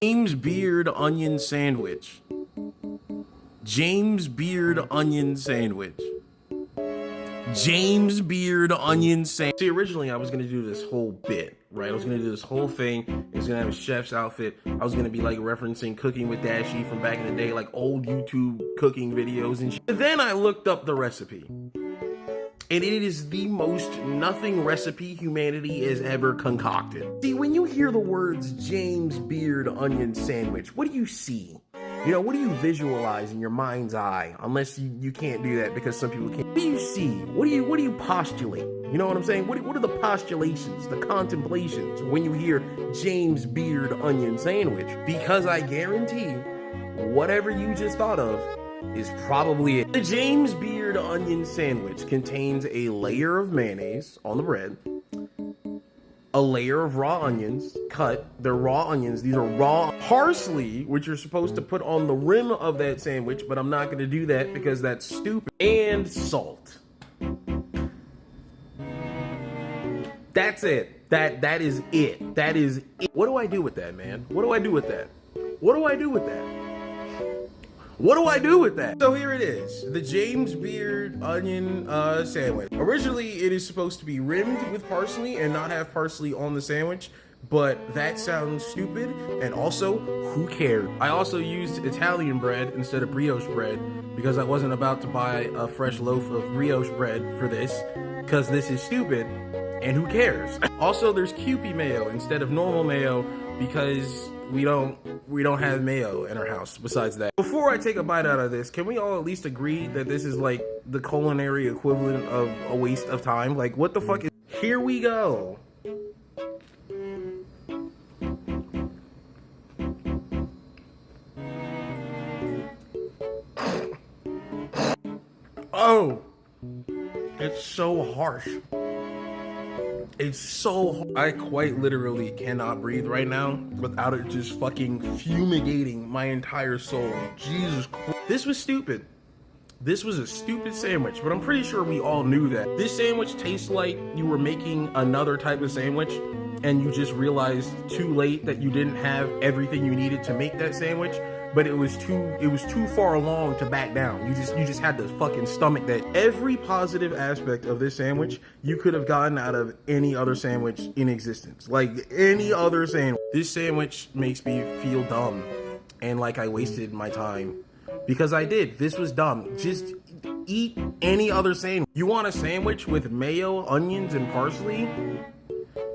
James Beard onion sandwich. James Beard onion sandwich. James Beard onion sandwich. See, originally I was gonna do this whole bit, right? I was gonna do this whole thing. It was gonna have a chef's outfit. I was gonna be like referencing Cooking with Dashi from back in the day, like old YouTube cooking videos and shit. But then I looked up the recipe. And it is the most nothing recipe humanity has ever concocted. See, when you hear the words James Beard onion sandwich, what do you see? You know, what do you visualize in your mind's eye? Unless you can't do that because some people can't. What do you see? What do you postulate? You know what I'm saying? What are the postulations, the contemplations when you hear James Beard onion sandwich? Because I guarantee whatever you just thought of is probably it. The James Beard onion sandwich contains a layer of mayonnaise on the bread, a layer of raw onions cut. They're raw onions. These are raw parsley, which you're supposed to put on the rim of that sandwich, but I'm not going to do that because that's stupid. And salt. That's it. That is it. That is it. What do I do with that, man? What do I do with that? What do I do with that? What do I do with that? So here it is, the James Beard onion sandwich. Originally, it is supposed to be rimmed with parsley and not have parsley on the sandwich, but that sounds stupid, and also, who cares? I also used Italian bread instead of brioche bread because I wasn't about to buy a fresh loaf of brioche bread for this, because this is stupid, and who cares? Also, there's Kewpie mayo instead of normal mayo because we don't have mayo in our house besides that. Before I take a bite out of this, can we all at least agree that this is like the culinary equivalent of a waste of time? Like, what the fuck is... Here we go. Oh, it's so harsh. It's so... I quite literally cannot breathe right now without it just fucking fumigating my entire soul. Jesus Christ. This was stupid. This was a stupid sandwich, but I'm pretty sure we all knew that. This sandwich tastes like you were making another type of sandwich and you just realized too late that you didn't have everything you needed to make that sandwich, but it was too far along to back down. You just had to fucking stomach that. Every positive aspect of this sandwich you could have gotten out of any other sandwich in existence. Like any other sandwich. This sandwich makes me feel dumb and like I wasted my time. Because I did. This was dumb. Just eat any other sandwich. You want a sandwich with mayo, onions, and parsley?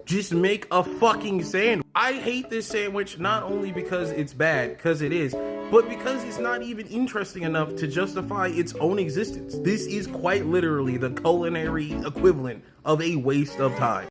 Just make a fucking sandwich. I hate this sandwich not only because it's bad, because it is, but because it's not even interesting enough to justify its own existence. This is quite literally the culinary equivalent of a waste of time.